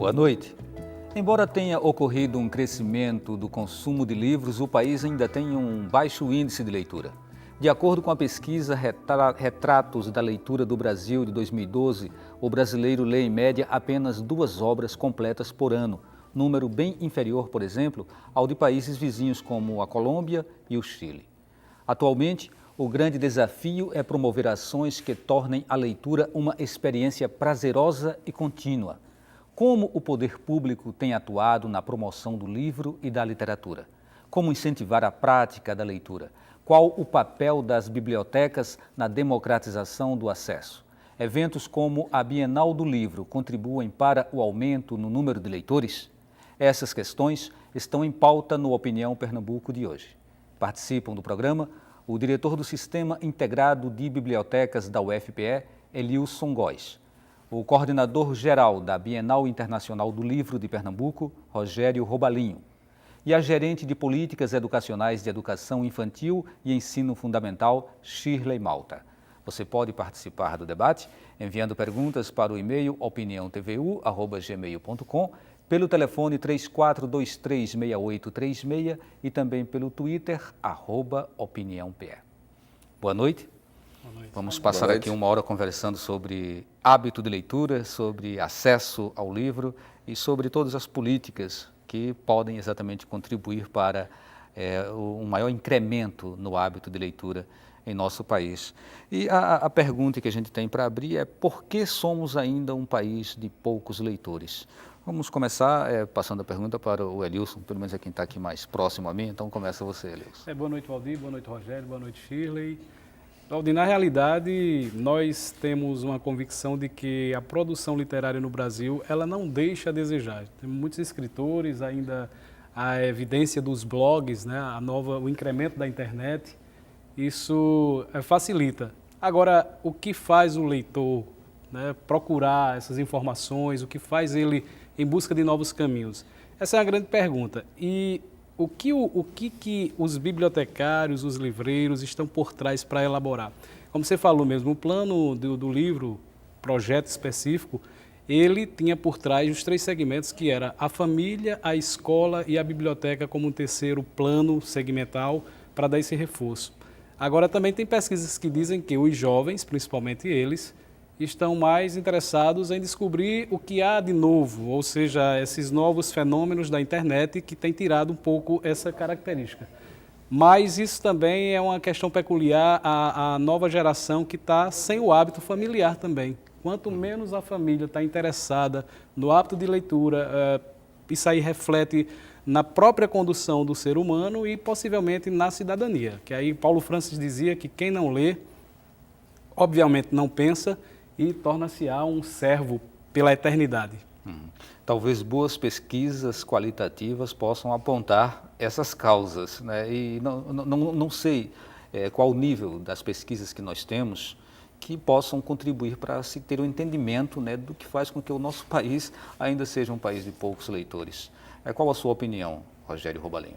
Boa noite. Embora tenha ocorrido um crescimento do consumo de livros, o país ainda tem um baixo índice de leitura. De acordo com a pesquisa Retratos da Leitura do Brasil de 2012, o brasileiro lê em média apenas 2 obras completas por ano, número bem inferior, por exemplo, ao de países vizinhos como a Colômbia e o Chile. Atualmente, o grande desafio é promover ações que tornem a leitura uma experiência prazerosa e contínua. Como o poder público tem atuado na promoção do livro e da literatura? Como incentivar a prática da leitura? Qual o papel das bibliotecas na democratização do acesso? Eventos como a Bienal do Livro contribuem para o aumento no número de leitores? Essas questões estão em pauta no Opinião Pernambuco de hoje. Participam do programa o diretor do Sistema Integrado de Bibliotecas da UFPE, Elilson Góes, o coordenador-geral da Bienal Internacional do Livro de Pernambuco, Rogério Robalinho, e a gerente de Políticas Educacionais de Educação Infantil e Ensino Fundamental, Shirley Malta. Você pode participar do debate enviando perguntas para o e-mail opiniãotvu@gmail.com, pelo telefone 34236836 e também pelo Twitter, @opiniãope. Boa noite. Vamos passar aqui 1 hora conversando sobre hábito de leitura, sobre acesso ao livro e sobre todas as políticas que podem exatamente contribuir para um maior incremento no hábito de leitura em nosso país. E a pergunta que a gente tem para abrir é: por que somos ainda um país de poucos leitores? Vamos começar passando a pergunta para o Elilson, pelo menos é quem está aqui mais próximo a mim, então começa você, Elilson. Boa noite, Valdir, boa noite, Rogério, boa noite, Shirley. Valdir, na realidade, nós temos uma convicção de que a produção literária no Brasil, ela não deixa a desejar. Tem muitos escritores, ainda a evidência dos blogs, né, o incremento da internet, isso facilita. Agora, o que faz o leitor, né, procurar essas informações, o que faz ele em busca de novos caminhos? Essa é a grande pergunta. E o que os bibliotecários, os livreiros estão por trás para elaborar? Como você falou mesmo, o plano do livro, projeto específico, ele tinha por trás os 3 segmentos, que era a família, a escola e a biblioteca como um terceiro plano segmental para dar esse reforço. Agora, também tem pesquisas que dizem que os jovens, principalmente eles, estão mais interessados em descobrir o que há de novo, ou seja, esses novos fenômenos da internet que têm tirado um pouco essa característica. Mas isso também é uma questão peculiar à nova geração que está sem o hábito familiar também. Quanto menos a família está interessada no hábito de leitura, isso aí reflete na própria condução do ser humano e possivelmente na cidadania. Que aí Paulo Francis dizia que quem não lê, obviamente não pensa, e torna-se-á um servo pela eternidade. Talvez boas pesquisas qualitativas possam apontar essas causas, né? E não sei qual o nível das pesquisas que nós temos que possam contribuir para se ter um entendimento, né, do que faz com que o nosso país ainda seja um país de poucos leitores. Qual a sua opinião, Rogério Robalinho?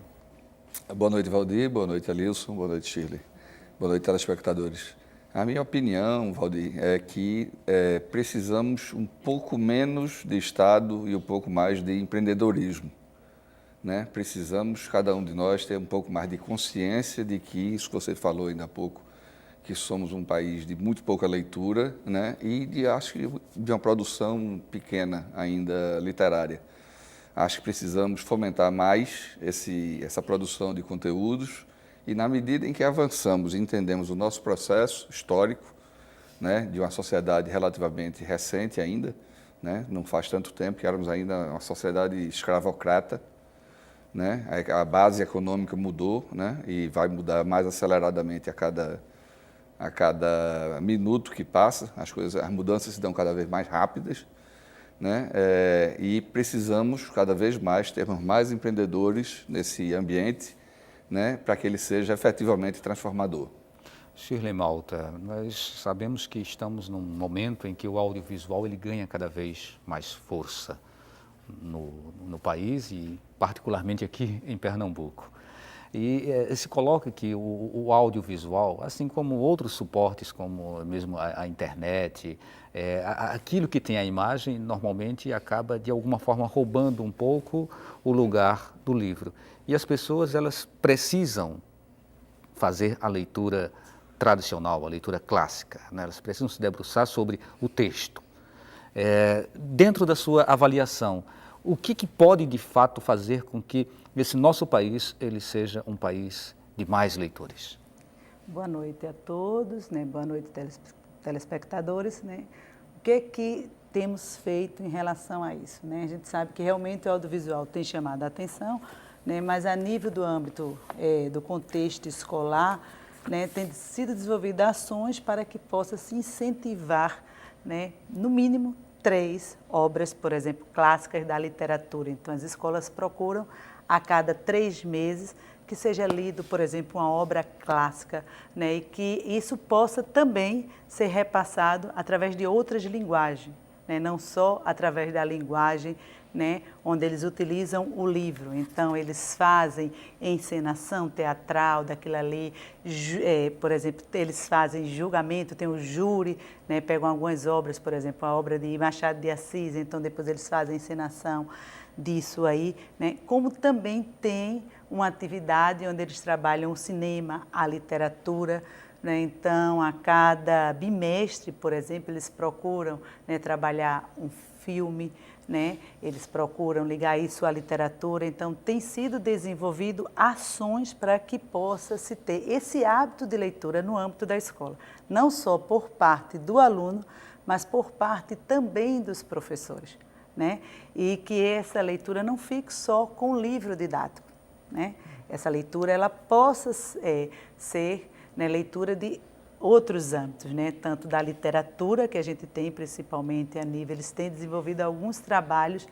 Boa noite, Valdir. Boa noite, Elilson. Boa noite, Shirley. Boa noite, telespectadores. A minha opinião, Valdir, é que precisamos um pouco menos de Estado e um pouco mais de empreendedorismo, né? Precisamos, cada um de nós, ter um pouco mais de consciência de que, isso que você falou ainda há pouco, que somos um país de muito pouca leitura, né? E acho que de uma produção pequena ainda literária. Acho que precisamos fomentar mais essa produção de conteúdos. E na medida em que avançamos e entendemos o nosso processo histórico, né, de uma sociedade relativamente recente ainda, né, não faz tanto tempo que éramos ainda uma sociedade escravocrata, né, a base econômica mudou, né, e vai mudar mais aceleradamente a cada minuto que passa, as mudanças se dão cada vez mais rápidas, né, e precisamos cada vez mais termos mais empreendedores nesse ambiente, né, para que ele seja efetivamente transformador. Shirley Malta, nós sabemos que estamos num momento em que o audiovisual ele ganha cada vez mais força no país e particularmente aqui em Pernambuco. E se coloca que o audiovisual, assim como outros suportes, como mesmo a internet, aquilo que tem a imagem, normalmente acaba de alguma forma roubando um pouco o lugar do livro. E as pessoas, elas precisam fazer a leitura tradicional, a leitura clássica, né? Elas precisam se debruçar sobre o texto. Dentro da sua avaliação, o que pode de fato fazer com que esse nosso país ele seja um país de mais leitores? Boa noite a todos, né? Boa noite, telespectadores, né? O que temos feito em relação a isso, né? A gente sabe que realmente o audiovisual tem chamado a atenção, né? Mas a nível do âmbito do contexto escolar, né? Tem sido desenvolvidas ações para que possa se incentivar, né? No mínimo 3 obras, por exemplo, clássicas da literatura. Então, as escolas procuram a cada 3 meses que seja lido, por exemplo, uma obra clássica, né, e que isso possa também ser repassado através de outras linguagens, né, não só através da linguagem, né, onde eles utilizam o livro. Então, eles fazem encenação teatral daquilo ali, por exemplo, eles fazem julgamento, tem o júri, né, pegam algumas obras, por exemplo, a obra de Machado de Assis, então depois eles fazem encenação disso aí, né, como também tem uma atividade onde eles trabalham o cinema, a literatura, né, então a cada bimestre, por exemplo, eles procuram, né, trabalhar um filme, né? Eles procuram ligar isso à literatura, então tem sido desenvolvido ações para que possa se ter esse hábito de leitura no âmbito da escola, não só por parte do aluno, mas por parte também dos professores, né? E que essa leitura não fique só com o livro didático, né? Essa leitura ela possa ser, né, leitura de outros âmbitos, né? Tanto da literatura, que a gente tem principalmente a nível, eles têm desenvolvido alguns trabalhos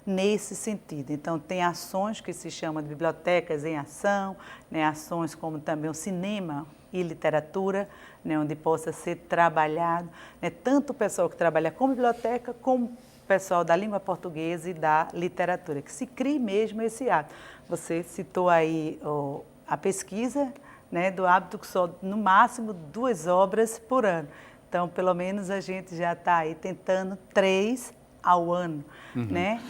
nesse sentido. Então, tem ações que se chamam de bibliotecas em ação, né? Ações como também o cinema e literatura, né? Onde possa ser trabalhado, né? Tanto o pessoal que trabalha com biblioteca, como o pessoal da língua portuguesa e da literatura, que se crie mesmo esse hábito. Você citou aí a pesquisa, né, do hábito que só, no máximo, 2 obras por ano. Então, pelo menos, a gente já está aí tentando 3 ao ano, né?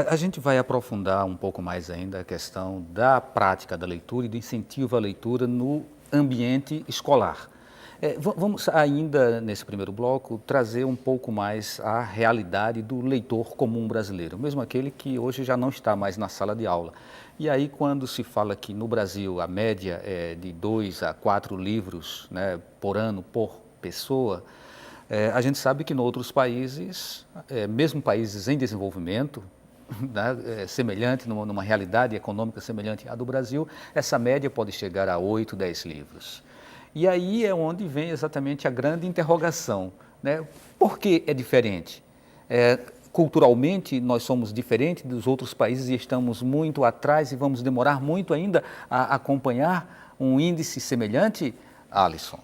A gente vai aprofundar um pouco mais ainda a questão da prática da leitura e do incentivo à leitura no ambiente escolar. Vamos ainda, nesse primeiro bloco, trazer um pouco mais a realidade do leitor comum brasileiro, mesmo aquele que hoje já não está mais na sala de aula. E aí, quando se fala que no Brasil a média é de 2 a 4 livros, né, por ano, por pessoa, a gente sabe que em outros países, mesmo países em desenvolvimento, né, semelhante, numa realidade econômica semelhante à do Brasil, essa média pode chegar a 8, 10 livros. E aí é onde vem exatamente a grande interrogação, né? Por que é diferente? Culturalmente, nós somos diferentes dos outros países e estamos muito atrás e vamos demorar muito ainda a acompanhar um índice semelhante, Alisson?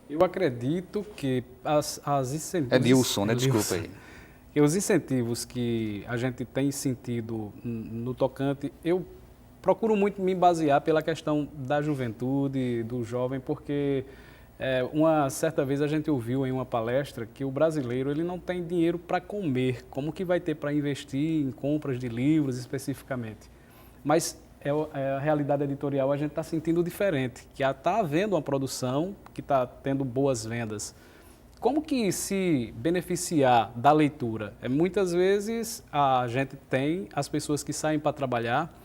Eu acredito que as incentivos... É Nilson, né? Desculpa aí. E os incentivos que a gente tem sentido no tocante, eu procuro muito me basear pela questão da juventude, do jovem, porque uma certa vez a gente ouviu em uma palestra que o brasileiro ele não tem dinheiro para comer, como que vai ter para investir em compras de livros especificamente? Mas a realidade editorial a gente está sentindo diferente, que está havendo uma produção que está tendo boas vendas. Como que se beneficiar da leitura? Muitas vezes a gente tem as pessoas que saem para trabalhar,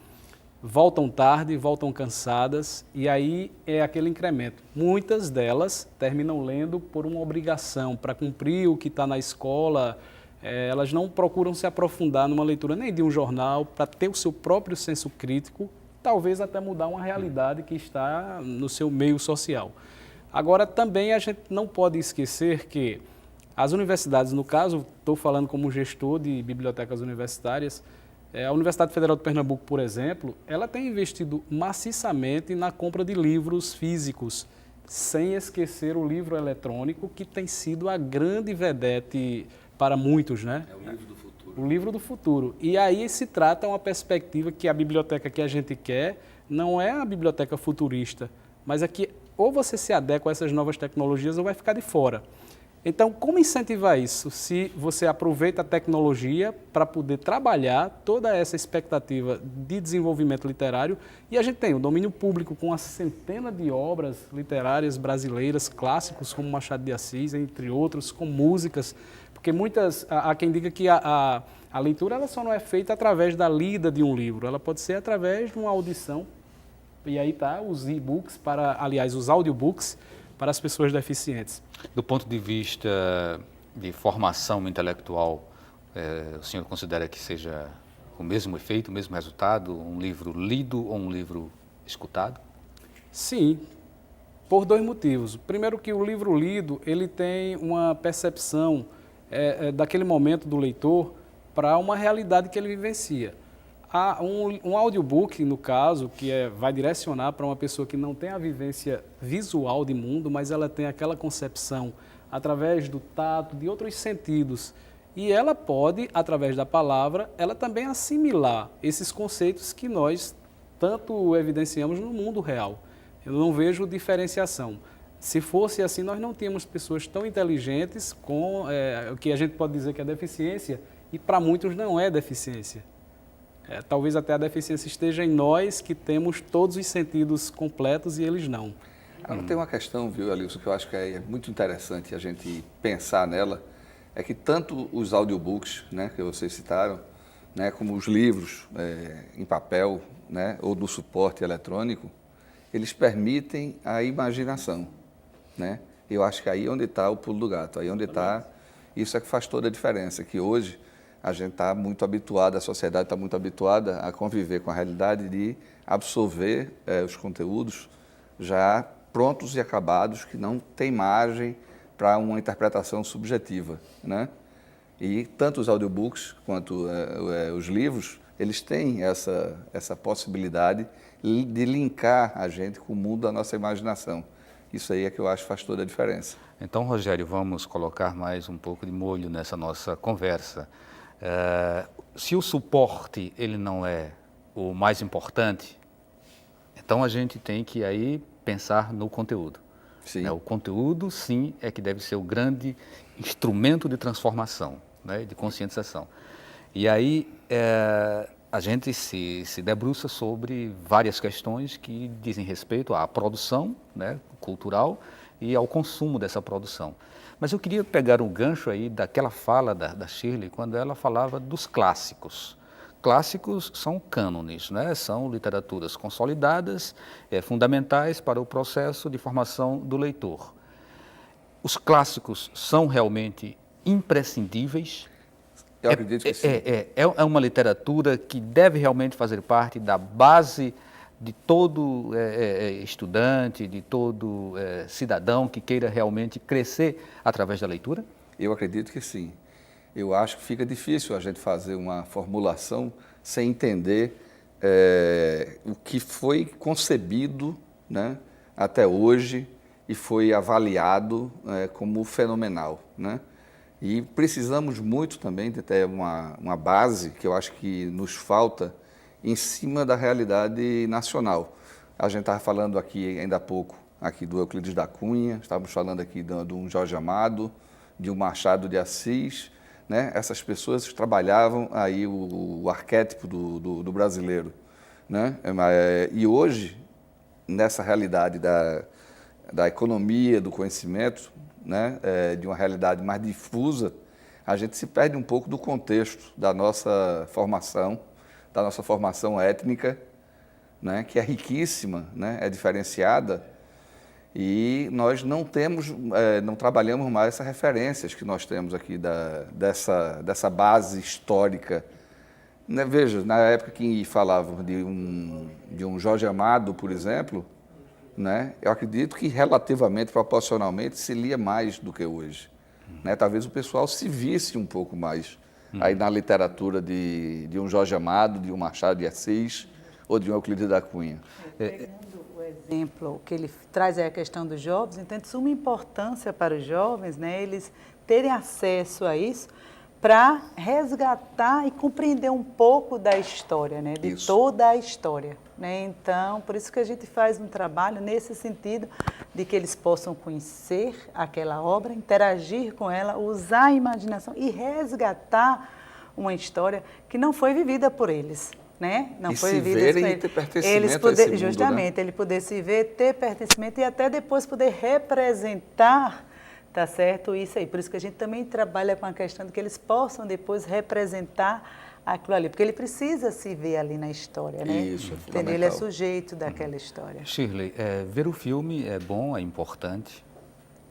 voltam tarde, voltam cansadas e aí é aquele incremento. Muitas delas terminam lendo por uma obrigação, para cumprir o que está na escola. Elas não procuram se aprofundar numa leitura nem de um jornal, para ter o seu próprio senso crítico, talvez até mudar uma realidade que está no seu meio social. Agora, também a gente não pode esquecer que as universidades, no caso, estou falando como gestor de bibliotecas universitárias, a Universidade Federal de Pernambuco, por exemplo, ela tem investido maciçamente na compra de livros físicos, sem esquecer o livro eletrônico, que tem sido a grande vedete para muitos, né? É o livro do futuro. o livro do futuro. E aí se trata uma perspectiva que a biblioteca que a gente quer não é a biblioteca futurista, mas é que ou você se adequa a essas novas tecnologias ou vai ficar de fora. Então, como incentivar isso? Se você aproveita a tecnologia para poder trabalhar toda essa expectativa de desenvolvimento literário, e a gente tem o domínio público com uma centena de obras literárias brasileiras, clássicos como Machado de Assis, entre outros, com músicas, porque há quem diga que a leitura ela só não é feita através da lida de um livro, ela pode ser através de uma audição, e aí tá os e-books, os audiobooks, para as pessoas deficientes. Do ponto de vista de formação intelectual, o senhor considera que seja o mesmo efeito, o mesmo resultado, um livro lido ou um livro escutado? Sim, por dois motivos. Primeiro que o livro lido, ele tem uma percepção daquele momento do leitor para uma realidade que ele vivencia. Há um audiobook, no caso, que vai direcionar para uma pessoa que não tem a vivência visual de mundo, mas ela tem aquela concepção através do tato, de outros sentidos. E ela pode, através da palavra, ela também assimilar esses conceitos que nós tanto evidenciamos no mundo real. Eu não vejo diferenciação. Se fosse assim, nós não tínhamos pessoas tão inteligentes com o que a gente pode dizer que é deficiência, e para muitos não é deficiência. Talvez até a deficiência esteja em nós, que temos todos os sentidos completos e eles não. Agora, tem uma questão, viu, Alilson, que eu acho que é muito interessante a gente pensar nela, é que tanto os audiobooks, né, que vocês citaram, né, como os livros em papel, né, ou no suporte eletrônico, eles permitem a imaginação, né? Eu acho que aí é onde está o pulo do gato, aí onde está, isso é que faz toda a diferença, que hoje a gente está muito habituado, a sociedade está muito habituada a conviver com a realidade de absorver os conteúdos já prontos e acabados, que não tem margem para uma interpretação subjetiva, né? E tanto os audiobooks quanto os livros, eles têm essa possibilidade de linkar a gente com o mundo da nossa imaginação. Isso aí é que eu acho que faz toda a diferença. Então, Rogério, vamos colocar mais um pouco de molho nessa nossa conversa. Se o suporte ele não é o mais importante, então a gente tem que aí pensar no conteúdo. Sim. Né? O conteúdo, sim, é que deve ser o grande instrumento de transformação, né? De conscientização. E aí a gente se debruça sobre várias questões que dizem respeito à produção, né, cultural e ao consumo dessa produção. Mas eu queria pegar um gancho aí daquela fala da Shirley, quando ela falava dos clássicos. Clássicos são cânones, né? São literaturas consolidadas, fundamentais para o processo de formação do leitor. Os clássicos são realmente imprescindíveis? Eu acredito que sim. É uma literatura que deve realmente fazer parte da base de todo estudante, de todo cidadão que queira realmente crescer através da leitura? Eu acredito que sim. Eu acho que fica difícil a gente fazer uma formulação sem entender o que foi concebido, né, até hoje e foi avaliado como fenomenal, né? E precisamos muito também de ter uma base que eu acho que nos falta em cima da realidade nacional. A gente estava falando aqui ainda há pouco aqui do Euclides da Cunha, estávamos falando aqui de um Jorge Amado, de um Machado de Assis, né? Essas pessoas trabalhavam aí o arquétipo do brasileiro, né? E hoje, nessa realidade da economia, do conhecimento, né? De uma realidade mais difusa, a gente se perde um pouco do contexto da nossa formação étnica, né? Que é riquíssima, né? É diferenciada, e nós não trabalhamos mais essas referências que nós temos aqui dessa base histórica. Né? Veja, na época que falavam de um Jorge Amado, por exemplo, né? Eu acredito que relativamente, proporcionalmente, se lia mais do que hoje. Né? Talvez o pessoal se visse um pouco mais aí na literatura de um Jorge Amado, de um Machado de Assis ou de um Euclides da Cunha. Pegando o exemplo que ele traz aí a questão dos jovens, então, de suma importância para os jovens, né, eles terem acesso a isso, para resgatar e compreender um pouco da história, né? De toda a história, né? Então, por isso que a gente faz um trabalho nesse sentido de que eles possam conhecer aquela obra, interagir com ela, usar a imaginação e resgatar uma história que não foi vivida por eles, né? Não foi se vivida verem por e eles. ter pertencimento a esse mundo, justamente, né? ele poder se ver, ter pertencimento e até depois poder representar. Tá certo? Isso aí. Por isso que a gente também trabalha com a questão de que eles possam depois representar aquilo ali. Porque ele precisa se ver ali na história, né? Isso, é entendeu? Ele é fundamental. sujeito daquela história. Shirley, ver o filme é bom, é importante.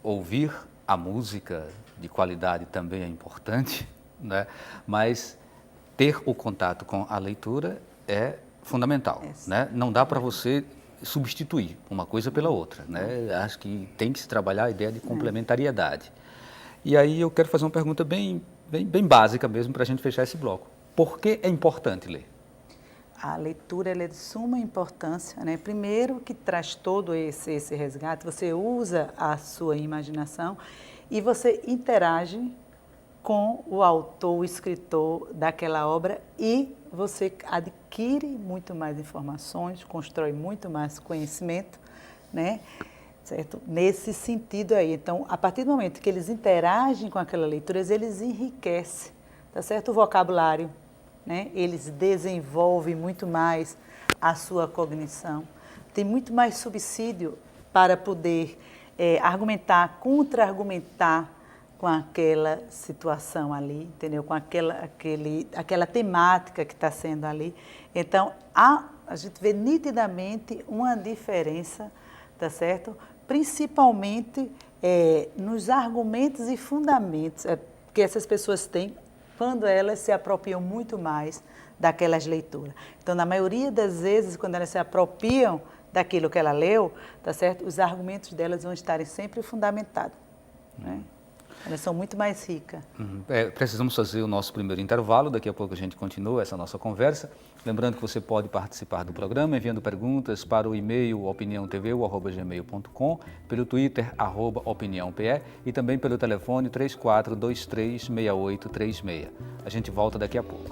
Ouvir a música de qualidade também é importante, né? Mas ter o contato com a leitura é fundamental, né? Não dá para você substituir uma coisa pela outra, né? Acho que tem que se trabalhar a ideia de complementariedade. E aí eu quero fazer uma pergunta bem básica mesmo para a gente fechar esse bloco. Por que é importante ler? A leitura ela é de suma importância, né? Primeiro que traz todo esse resgate, você usa a sua imaginação e você interage com o autor, o escritor daquela obra e você adquire muito mais informações, constrói muito mais conhecimento, né? Certo? Nesse sentido aí. Então, a partir do momento que eles interagem com aquela leitura, eles enriquecem, tá certo? O vocabulário, né? Eles desenvolvem muito mais a sua cognição, tem muito mais subsídio para poder argumentar, contra-argumentar com aquela situação ali, entendeu? Com aquela temática que está sendo ali. Então, a gente vê nitidamente uma diferença, tá certo? Principalmente nos argumentos e fundamentos que essas pessoas têm quando elas se apropriam muito mais daquelas leituras. Então, na maioria das vezes, quando elas se apropriam daquilo que ela leu, tá certo? Os argumentos delas vão estarem sempre fundamentados, né? Elas são muito mais ricas. Precisamos fazer o nosso primeiro intervalo, daqui a pouco a gente continua essa nossa conversa. Lembrando que você pode participar do programa enviando perguntas para o e-mail opiniãotv@gmail.com, pelo Twitter @opiniãope e também pelo telefone 34236836. A gente volta daqui a pouco.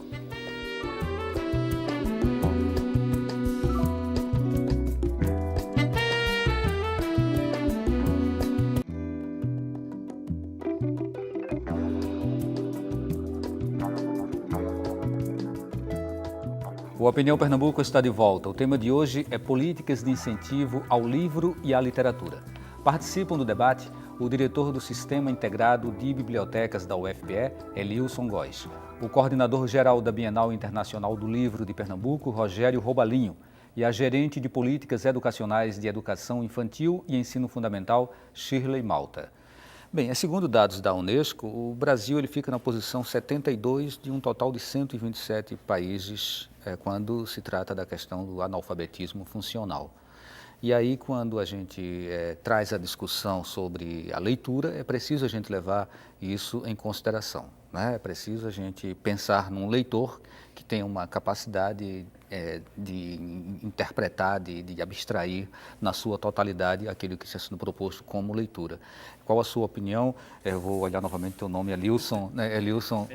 O Opinião Pernambuco está de volta. O tema de hoje é políticas de incentivo ao livro e à literatura. Participam do debate o diretor do Sistema Integrado de Bibliotecas da UFPE, Elilson Góes, o coordenador-geral da Bienal Internacional do Livro de Pernambuco, Rogério Robalinho, e a gerente de Políticas Educacionais de Educação Infantil e Ensino Fundamental, Shirley Malta. Bem, segundo dados da Unesco, o Brasil ele fica na posição 72 de um total de 127 países quando se trata da questão do analfabetismo funcional. E aí, quando a gente traz a discussão sobre a leitura, é preciso a gente levar isso em consideração, né? É preciso a gente pensar num leitor que tem uma capacidade de interpretar, de abstrair na sua totalidade aquilo que está sendo proposto como leitura. Qual a sua opinião? Eu vou olhar novamente o teu nome, Elilson, né? Elilson.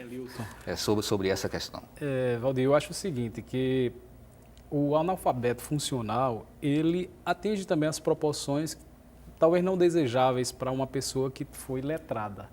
Sobre essa questão. Valdir, eu acho o seguinte, que o analfabeto funcional, ele atinge também as proporções talvez não desejáveis para uma pessoa que foi letrada,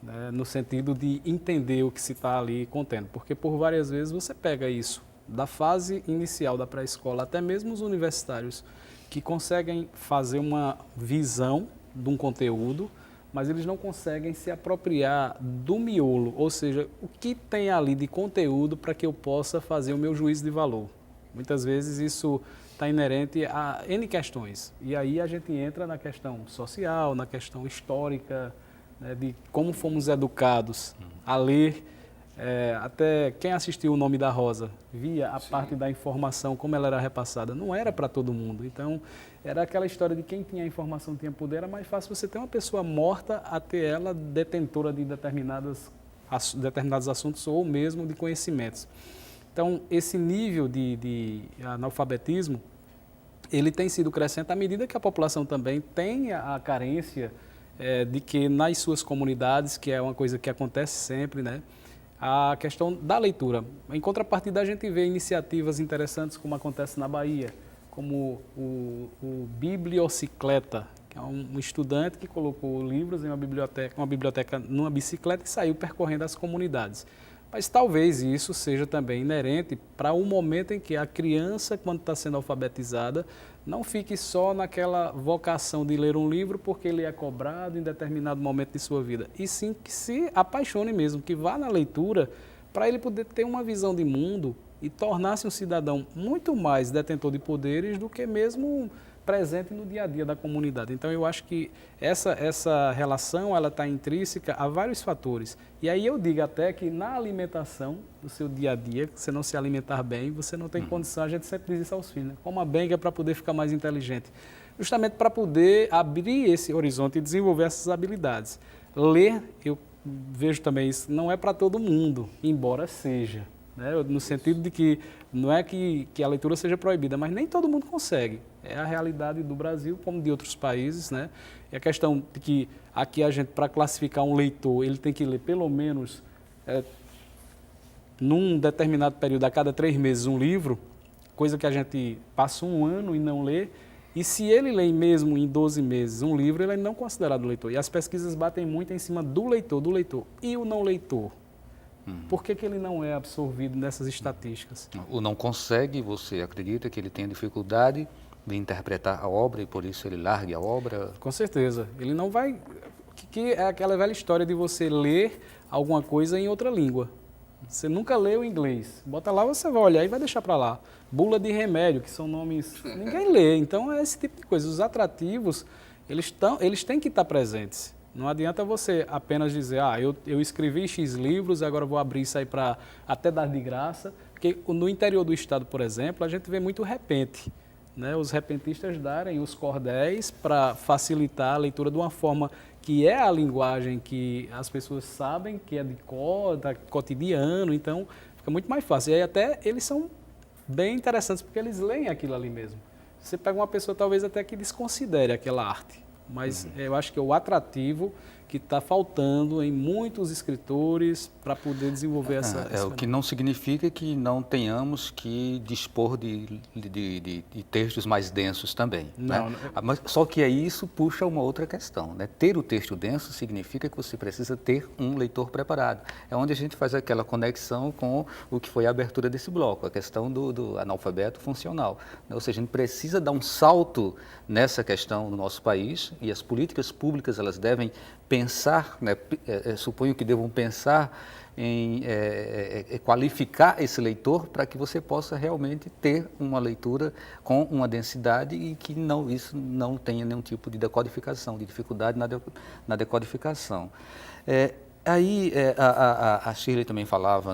né, no sentido de entender o que se está ali contendo, porque por várias vezes você pega isso da fase inicial da pré-escola, até mesmo os universitários, que conseguem fazer uma visão de um conteúdo, mas eles não conseguem se apropriar do miolo, ou seja, o que tem ali de conteúdo para que eu possa fazer o meu juízo de valor. Muitas vezes isso está inerente a N questões. E aí a gente entra na questão social, na questão histórica, né, de como fomos educados a ler. Até quem assistiu O Nome da Rosa via a parte da informação, como ela era repassada. Não era para todo mundo. Então, era aquela história de quem tinha a informação tinha poder. Era mais fácil você ter uma pessoa morta a ter ela detentora de determinados assuntos ou mesmo de conhecimentos. Então, esse nível de analfabetismo, ele tem sido crescente à medida que a população também tem a carência de que nas suas comunidades, que é uma coisa que acontece sempre, né, a questão da leitura. Em contrapartida, a gente vê iniciativas interessantes como acontece na Bahia, como o Bibliocicleta, que é um estudante que colocou livros em uma biblioteca numa bicicleta e saiu percorrendo as comunidades. Mas talvez isso seja também inerente para o momento em que a criança, quando está sendo alfabetizada, não fique só naquela vocação de ler um livro porque ele é cobrado em determinado momento de sua vida, e sim que se apaixone mesmo, que vá na leitura para ele poder ter uma visão de mundo e tornar-se um cidadão muito mais detentor de poderes do que mesmo presente no dia a dia da comunidade. Então eu acho que essa relação ela está intrínseca a vários fatores. E aí eu digo até que na alimentação do seu dia a dia, se não se alimentar bem, você não tem condição, a gente sempre diz isso aos filhos, né? Coma bem que é para poder ficar mais inteligente. Justamente para poder abrir esse horizonte e desenvolver essas habilidades. Ler, eu vejo também isso, não é para todo mundo, embora seja. Né? No sentido de que não é que a leitura seja proibida, mas nem todo mundo consegue. É a realidade do Brasil, como de outros países, né? E a questão de que aqui a gente, para classificar um leitor, ele tem que ler pelo menos, num determinado período, a cada 3 meses, um livro, coisa que a gente passa um ano e não lê, e se ele lê mesmo em 12 meses um livro, ele é não considerado leitor. E as pesquisas batem muito em cima do leitor. E o não leitor? Por que ele não é absorvido nessas estatísticas? O não consegue, você acredita que ele tem dificuldade de interpretar a obra e por isso ele largue a obra? Com certeza. Ele não vai... Que é aquela velha história de você ler alguma coisa em outra língua. Você nunca leu inglês. Bota lá, você vai olhar e vai deixar para lá. Bula de remédio, que são nomes... Ninguém lê. Então é esse tipo de coisa. Os atrativos, eles têm que estar presentes. Não adianta você apenas dizer, eu escrevi X livros, agora vou abrir isso aí para até dar de graça. Porque no interior do estado, por exemplo, a gente vê muito repente. Né? Os repentistas darem os cordéis para facilitar a leitura de uma forma que é a linguagem que as pessoas sabem, que é de cotidiano, então fica muito mais fácil. E aí até eles são bem interessantes, porque eles leem aquilo ali mesmo. Você pega uma pessoa talvez até que desconsidere aquela arte. Mas eu acho que é o atrativo que está faltando em muitos escritores para poder desenvolver essa... O que não significa que não tenhamos que dispor de textos mais densos também. Não, né? Mas, só que aí isso puxa uma outra questão. Né? Ter o texto denso significa que você precisa ter um leitor preparado. É onde a gente faz aquela conexão com o que foi a abertura desse bloco, a questão do analfabeto funcional. Ou seja, a gente precisa dar um salto nessa questão no nosso país, e as políticas públicas elas devem pensar, né, suponho que devam pensar em qualificar esse leitor para que você possa realmente ter uma leitura com uma densidade e que isso não tenha nenhum tipo de decodificação, de dificuldade na decodificação. A Shirley também falava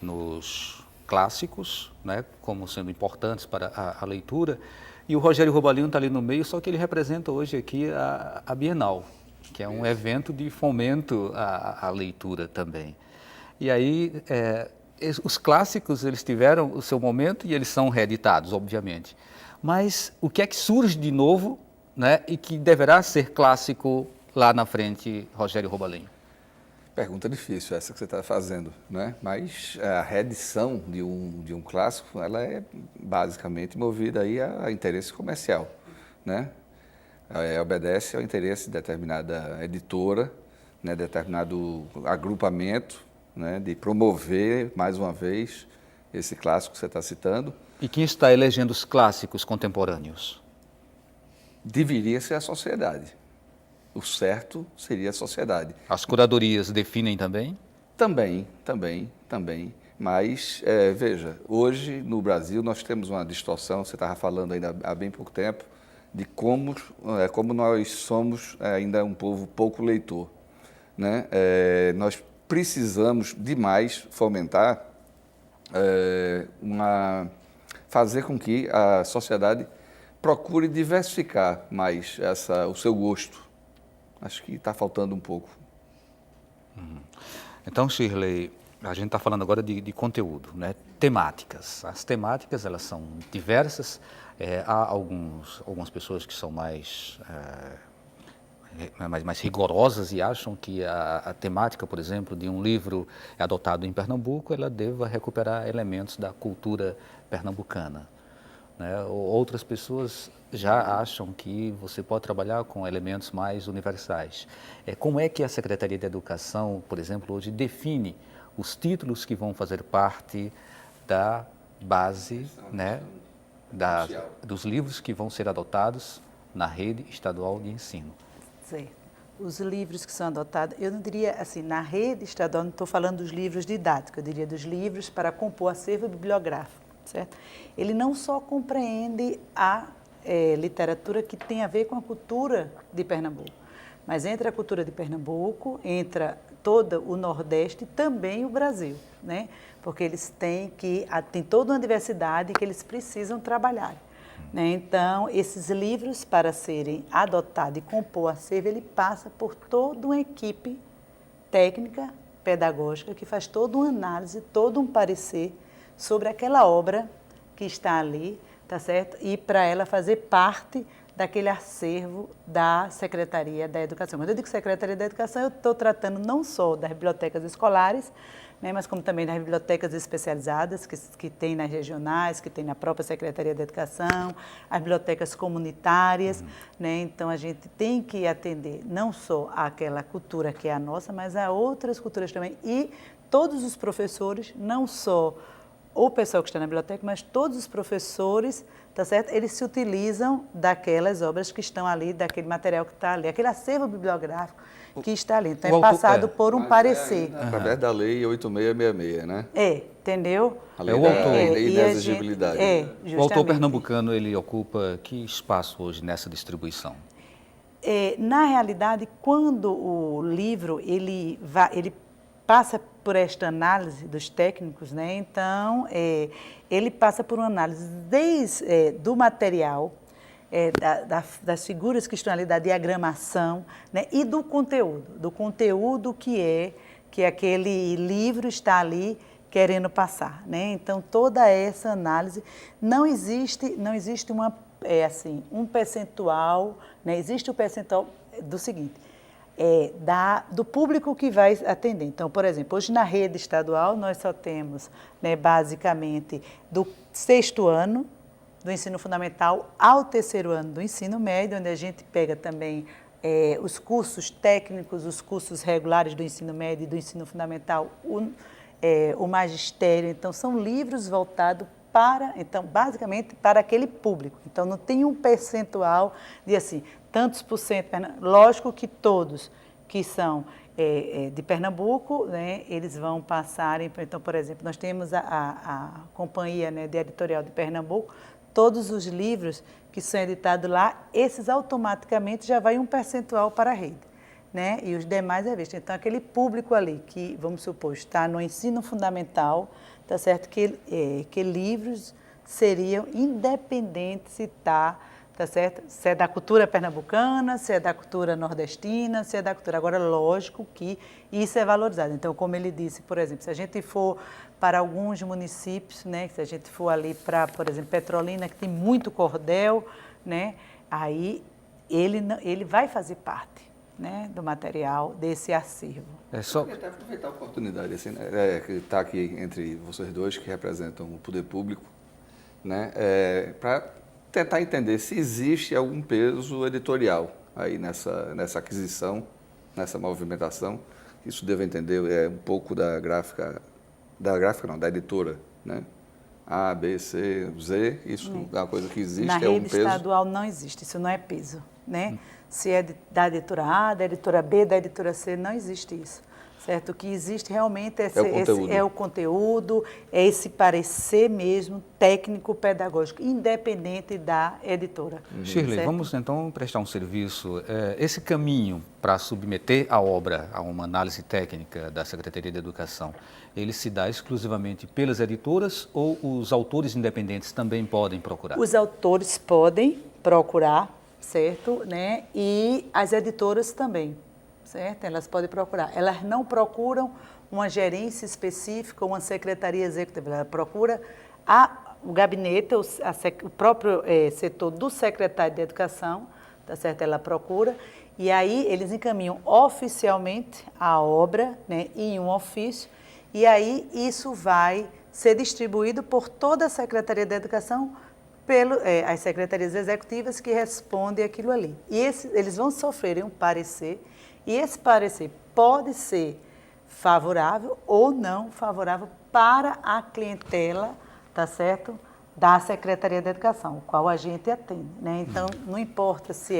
nos clássicos, né, como sendo importantes para a leitura, e o Rogério Robalino está ali no meio, só que ele representa hoje aqui a Bienal, que é um evento de fomento à leitura também. E aí, os clássicos, eles tiveram o seu momento e eles são reeditados, obviamente. Mas o que é que surge de novo, né, e que deverá ser clássico lá na frente, Rogério Robalino? Pergunta difícil essa que você está fazendo, né? Mas a reedição de um clássico, ela é basicamente movida aí a interesse comercial, né? Obedece ao interesse de determinada editora, né? Determinado agrupamento, né? De promover, mais uma vez, esse clássico que você está citando. E quem está elegendo os clássicos contemporâneos? Deveria ser a sociedade. O certo seria a sociedade. As curadorias definem também? Também. Mas, veja, hoje no Brasil nós temos uma distorção, você estava falando ainda há bem pouco tempo, de como nós somos ainda um povo pouco leitor. Né? Nós precisamos demais fomentar, fazer com que a sociedade procure diversificar mais o seu gosto. Acho que está faltando um pouco. Então, Shirley, a gente está falando agora de conteúdo, né? Temáticas. As temáticas, elas são diversas. Há algumas pessoas que são mais mais rigorosas e acham que a temática, por exemplo, de um livro adotado em Pernambuco, ela deva recuperar elementos da cultura pernambucana, né? Outras pessoas já acham que você pode trabalhar com elementos mais universais. Como é que a Secretaria de Educação, por exemplo, hoje define os títulos que vão fazer parte da base, né, dos livros que vão ser adotados na rede estadual de ensino? Certo. Os livros que são adotados, eu não diria assim, na rede estadual, não estou falando dos livros didáticos, eu diria dos livros para compor acervo bibliográfico, certo? Ele não só compreende a literatura que tem a ver com a cultura de Pernambuco, mas entra a cultura de Pernambuco, entra todo o Nordeste e também o Brasil, né? Porque eles têm toda uma diversidade que eles precisam trabalhar, né? Então, esses livros, para serem adotados e compor acervo, ele passa por toda uma equipe técnica, pedagógica, que faz toda uma análise, todo um parecer sobre aquela obra que está ali, tá certo? E para ela fazer parte daquele acervo da Secretaria da Educação. Quando eu digo Secretaria da Educação, eu estou tratando não só das bibliotecas escolares, né, mas como também das bibliotecas especializadas que tem nas regionais, que tem na própria Secretaria da Educação, as bibliotecas comunitárias, né? Então a gente tem que atender não só àquela cultura que é a nossa, mas a outras culturas também. E todos os professores, não só o pessoal que está na biblioteca, mas todos os professores, tá certo? Eles se utilizam daquelas obras que estão ali, daquele material que está ali, aquele acervo bibliográfico que está ali. Então, é passado por um parecer. Através da Lei 8666, né? Entendeu? A lei da exigibilidade. O autor pernambucano, ele ocupa que espaço hoje nessa distribuição? Na realidade, quando o livro ele passa por esta análise dos técnicos, né? Então, ele passa por uma análise desde do material, das figuras que estão ali, da diagramação, né? E do conteúdo que aquele livro está ali querendo passar, né? Então, toda essa análise, não existe um percentual, né? Existe o percentual do seguinte, do público que vai atender. Então, por exemplo, hoje na rede estadual nós só temos, né, basicamente do 6º ano do ensino fundamental ao 3º ano do ensino médio, onde a gente pega também os cursos técnicos, os cursos regulares do ensino médio e do ensino fundamental, o magistério. Então, são livros voltados basicamente para aquele público. Então, não tem um percentual de assim, tantos por cento. Lógico que todos que são de Pernambuco, né, eles vão passarem. Então, por exemplo, nós temos a companhia, né, de editorial de Pernambuco, todos os livros que são editados lá, esses automaticamente já vai um percentual para a rede, né, e os demais revistas. Então, aquele público ali que, vamos supor, está no ensino fundamental, tá certo? Que livros seriam independentes se tá certo? Se é da cultura pernambucana, se é da cultura nordestina, se é da cultura. Agora, lógico que isso é valorizado. Então, como ele disse, por exemplo, se a gente for para alguns municípios, né? Se a gente for ali para, por exemplo, Petrolina, que tem muito cordel, né? Aí ele vai fazer parte, né, do material desse acervo. Eu queria aproveitar a oportunidade, assim, né, que está aqui entre vocês dois, que representam o poder público, né, para tentar entender se existe algum peso editorial aí nessa aquisição, nessa movimentação. Isso deve entender um pouco da editora, né? A, B, C, Z, isso é uma coisa que existe, Na é um rede peso. estadual não existe, isso não é peso, né? Se é da editora A, da editora B, da editora C, não existe isso, certo? O que existe realmente é o conteúdo, é esse parecer mesmo técnico-pedagógico, independente da editora. Shirley, certo? vamos então prestar um serviço. Esse caminho para submeter a obra a uma análise técnica da Secretaria de Educação, ele se dá exclusivamente pelas editoras ou os autores independentes também podem procurar? Os autores podem procurar, certo? Né? E as editoras também, certo? Elas podem procurar. Elas não procuram uma gerência específica, uma secretaria executiva. Ela procura o gabinete, o próprio setor do secretário de Educação, tá certo? Ela procura E aí eles encaminham oficialmente a obra, né, em um ofício, e aí isso vai ser distribuído por toda a Secretaria de Educação, as secretarias executivas que respondem aquilo ali. E eles vão sofrer um parecer, e esse parecer pode ser favorável ou não favorável para a clientela, tá certo? Da Secretaria de Educação, o qual a gente atende, né? Então, não importa se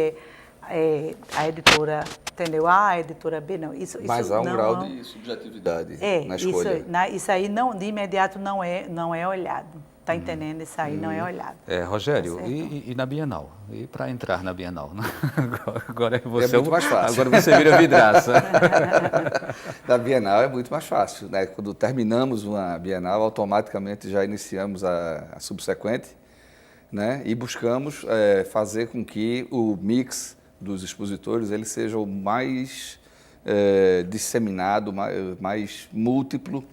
é a editora, entendeu? A, a editora B, não. Mas há um grau de subjetividade na escolha. Isso aí não, de imediato não é olhado. Está entendendo? Isso aí não é olhado. Rogério, Tá e na Bienal? E para entrar na Bienal? Né? Agora você muito mais fácil. Agora você vira vidraça. Na Bienal é muito mais fácil, né? Quando terminamos uma Bienal, automaticamente já iniciamos a subsequente, né? E buscamos fazer com que o mix dos expositores ele seja o mais disseminado, mais múltiplo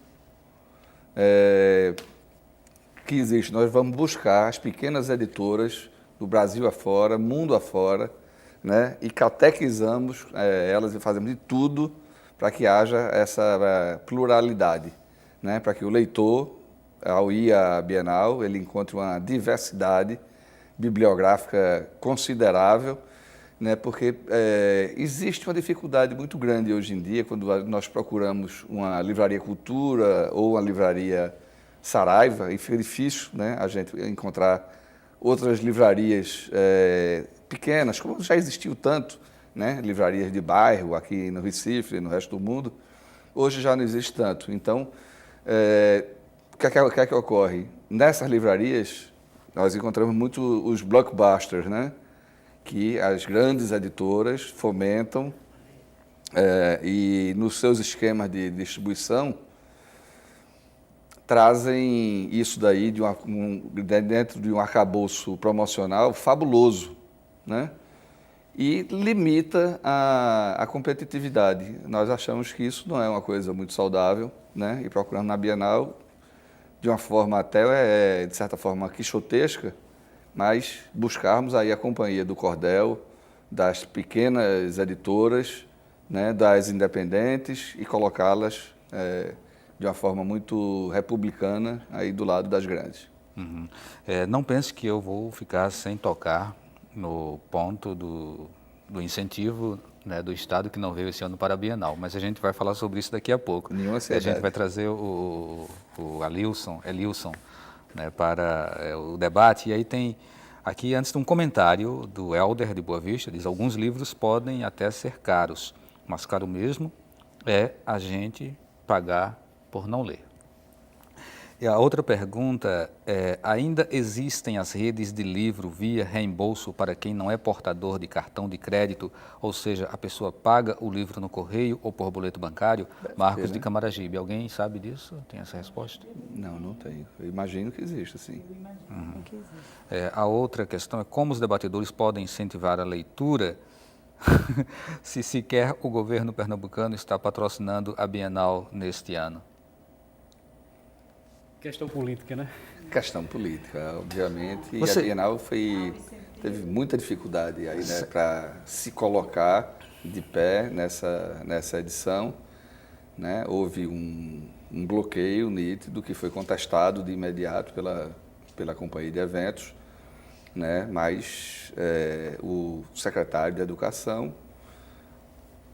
que existe. Nós vamos buscar as pequenas editoras do Brasil afora, mundo afora, né? E catequizamos elas e fazemos de tudo para que haja essa pluralidade, né? Para que o leitor, ao ir à Bienal, ele encontre uma diversidade bibliográfica considerável, né? Porque existe uma dificuldade muito grande hoje em dia quando nós procuramos uma livraria cultura ou uma livraria Saraiva, e fica difícil, né, a gente encontrar outras livrarias pequenas, como já existiu tanto, né, livrarias de bairro aqui no Recife e no resto do mundo, hoje já não existe tanto. Então, o que é que ocorre? Nessas livrarias, nós encontramos muito os blockbusters, né, que as grandes editoras fomentam e nos seus esquemas de distribuição, trazem isso daí dentro de um arcabouço promocional fabuloso, né? E limita a competitividade. Nós achamos que isso não é uma coisa muito saudável, né? E procuramos na Bienal, de uma forma até, de certa forma, quixotesca, mas buscarmos aí a companhia do cordel, das pequenas editoras, né? Das independentes e colocá-las de uma forma muito republicana aí do lado das grandes. Uhum. Não pense que eu vou ficar sem tocar no ponto do incentivo, né, do Estado que não veio esse ano para a Bienal, mas a gente vai falar sobre isso daqui a pouco. Nenhuma ansiedade. A gente vai trazer o Elilson, né, para o debate, e aí tem aqui antes um comentário do Helder de Boa Vista, diz: alguns livros podem até ser caros, mas caro mesmo é a gente pagar por não ler. E a outra pergunta é: ainda existem as redes de livro via reembolso para quem não é portador de cartão de crédito, ou seja, a pessoa paga o livro no correio ou por boleto bancário? Marcos de Camaragibe, alguém sabe disso? Tem essa resposta? Não tenho. Eu imagino que existe, sim. Eu imagino que existe. A outra questão é como os debatedores podem incentivar a leitura se sequer o governo pernambucano está patrocinando a Bienal neste ano. Questão política, né? Questão política, obviamente. E a Bienal teve muita dificuldade aí, né, para se colocar de pé nessa edição, né? Houve um bloqueio nítido que foi contestado de imediato pela companhia de eventos, né? Mas o secretário de Educação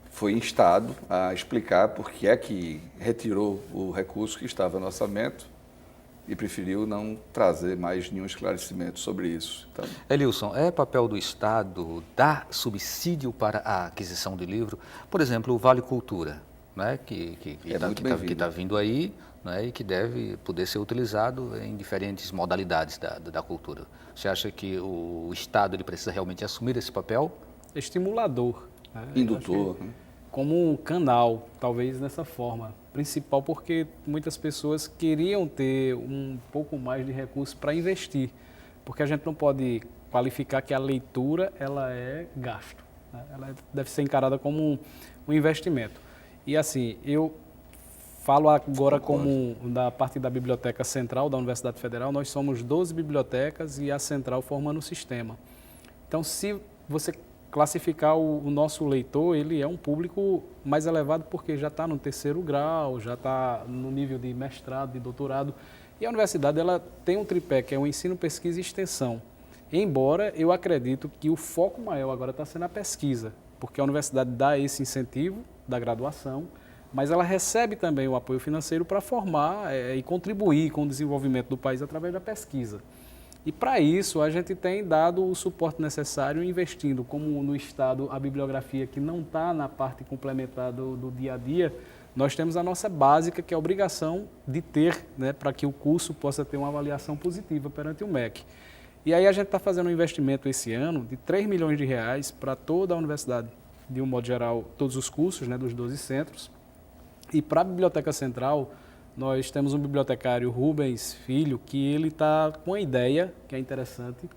foi instado a explicar por que é que retirou o recurso que estava no orçamento e preferiu não trazer mais nenhum esclarecimento sobre isso. Então, Elilson, é papel do Estado dar subsídio para a aquisição de livro? Por exemplo, o Vale Cultura, né, que está vindo aí, né, e que deve poder ser utilizado em diferentes modalidades da cultura. Você acha que o Estado ele precisa realmente assumir esse papel? Estimulador. Né? Indutor. Como um canal, talvez nessa forma. Principal porque muitas pessoas queriam ter um pouco mais de recursos para investir. Porque a gente não pode qualificar que a leitura ela é gasto. Né? Ela deve ser encarada como um investimento. E assim, eu falo agora como da parte da Biblioteca Central da Universidade Federal, nós somos 12 bibliotecas e a Central formando o sistema. Então, se você classificar o nosso leitor, ele é um público mais elevado porque já está no 3º grau, já está no nível de mestrado, de doutorado. E a universidade ela tem um tripé, que é o ensino, pesquisa e extensão. Embora eu acredito que o foco maior agora está sendo a pesquisa, porque a universidade dá esse incentivo da graduação, mas ela recebe também o apoio financeiro para formar e contribuir com o desenvolvimento do país através da pesquisa. E para isso a gente tem dado o suporte necessário, investindo, como no Estado a bibliografia que não está na parte complementar do dia a dia, nós temos a nossa básica, que é a obrigação de ter, né, para que o curso possa ter uma avaliação positiva perante o MEC. E aí a gente está fazendo um investimento esse ano de R$3 milhões para toda a universidade, de um modo geral, todos os cursos, né, dos 12 centros. E para a Biblioteca Central, nós temos um bibliotecário, Rubens Filho, que ele está com uma ideia, que é interessante,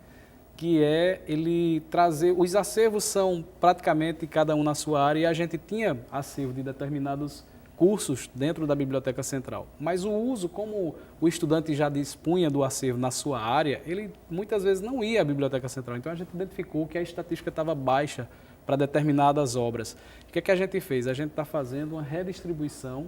que é ele trazer... Os acervos são praticamente cada um na sua área, e a gente tinha acervo de determinados cursos dentro da Biblioteca Central. Mas o uso, como o estudante já dispunha do acervo na sua área, ele muitas vezes não ia à Biblioteca Central. Então a gente identificou que a estatística estava baixa para determinadas obras. O que é que a gente fez? A gente está fazendo uma redistribuição,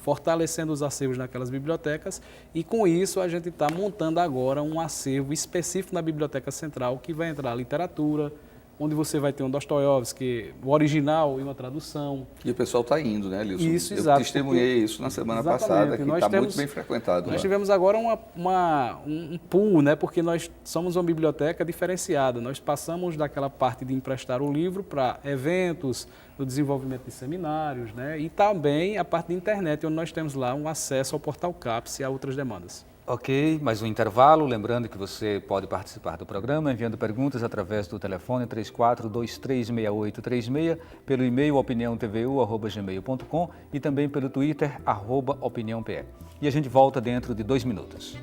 fortalecendo os acervos naquelas bibliotecas, e com isso a gente está montando agora um acervo específico na Biblioteca Central, que vai entrar literatura, onde você vai ter um Dostoiévski, o original e uma tradução. E o pessoal está indo, né, Lilson? Isso, Eu exato. testemunhei isso na semana passada, que está muito bem frequentado. Nós tivemos agora um pool, né, porque nós somos uma biblioteca diferenciada. Nós passamos daquela parte de emprestar o livro para eventos, no desenvolvimento de seminários, né, e também a parte de internet, onde nós temos lá um acesso ao portal CAPES e a outras demandas. Ok, mais um intervalo. Lembrando que você pode participar do programa enviando perguntas através do telefone 34236836, pelo e-mail opiniãotvu@gmail.com e também pelo Twitter @opiniãope. E a gente volta dentro de 2 minutos.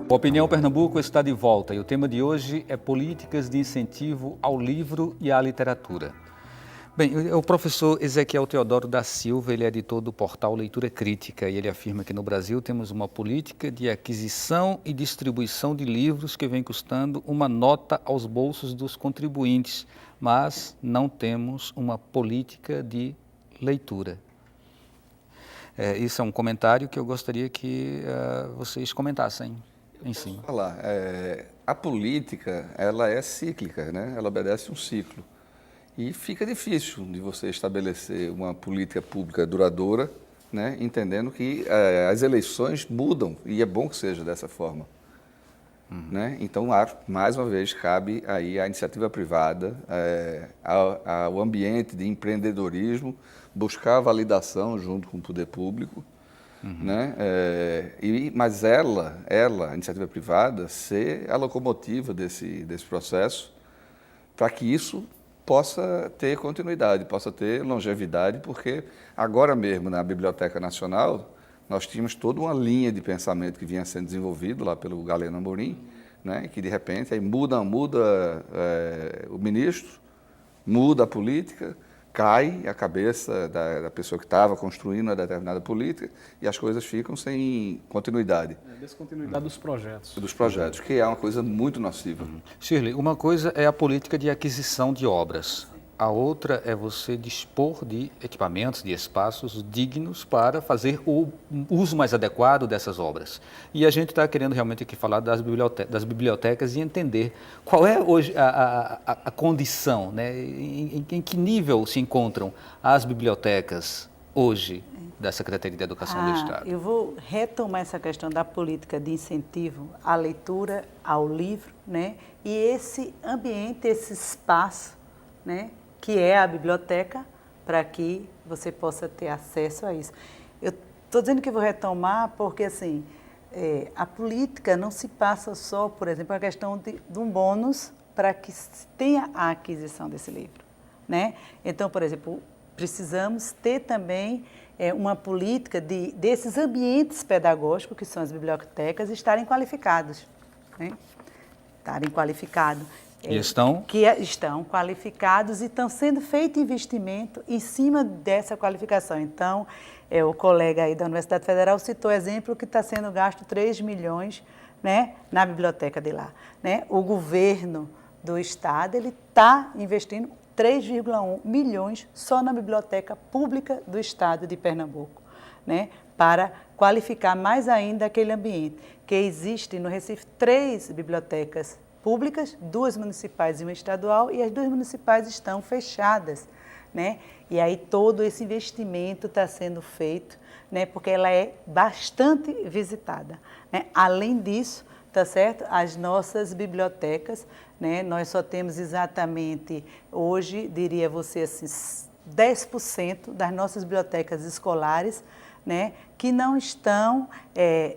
O Opinião Pernambuco está de volta e o tema de hoje é políticas de incentivo ao livro e à literatura. Bem, o professor Ezequiel Teodoro da Silva, ele é editor do portal Leitura Crítica e ele afirma que no Brasil temos uma política de aquisição e distribuição de livros que vem custando uma nota aos bolsos dos contribuintes, mas não temos uma política de leitura. Isso é um comentário que eu gostaria que vocês comentassem. Falar, a política, ela é cíclica, né? Ela obedece um ciclo. E fica difícil de você estabelecer uma política pública duradoura, né? Entendendo que as eleições mudam, e é bom que seja dessa forma. Né? Então, mais uma vez, cabe aí à iniciativa privada, ao ambiente de empreendedorismo, buscar a validação junto com o poder público, né? Mas ela, a iniciativa privada, ser a locomotiva desse processo para que isso possa ter continuidade, possa ter longevidade, porque agora mesmo na Biblioteca Nacional nós tínhamos toda uma linha de pensamento que vinha sendo desenvolvido lá pelo Galeno Amorim, né? Que de repente aí muda o ministro, muda a política, cai a cabeça da pessoa que estava construindo uma determinada política e as coisas ficam sem continuidade. Descontinuidade dos projetos. Dos projetos, que é uma coisa muito nociva. Shirley, uma coisa é a política de aquisição de obras. A outra é você dispor de equipamentos, de espaços dignos para fazer o uso mais adequado dessas obras. E a gente está querendo realmente aqui falar das bibliotecas e entender qual é hoje a condição, né? Em que nível se encontram as bibliotecas hoje da Secretaria de Educação do Estado. Eu vou retomar essa questão da política de incentivo à leitura, ao livro, né? E esse ambiente, esse espaço, né? Que é a biblioteca, para que você possa ter acesso a isso. Eu estou dizendo que vou retomar porque, assim, a política não se passa só, por exemplo, a questão de um bônus para que se tenha a aquisição desse livro, né? Então, por exemplo, precisamos ter também uma política desses ambientes pedagógicos, que são as bibliotecas, estarem qualificados, né? Estarem qualificados. E estão? Estão qualificados e estão sendo feito investimento em cima dessa qualificação. Então, o colega aí da Universidade Federal citou exemplo que está sendo gasto 3 milhões, né, na biblioteca de lá, né? O governo do estado ele está investindo 3,1 milhões só na biblioteca pública do estado de Pernambuco, né, para qualificar mais ainda aquele ambiente, que existe no Recife 3 bibliotecas públicas, 2 municipais e uma estadual, e as 2 municipais estão fechadas, né? E aí todo esse investimento está sendo feito, né? Porque ela é bastante visitada, né? Além disso, tá certo? As nossas bibliotecas, né? Nós só temos exatamente hoje, diria você assim, 10% das nossas bibliotecas escolares, né, que não estão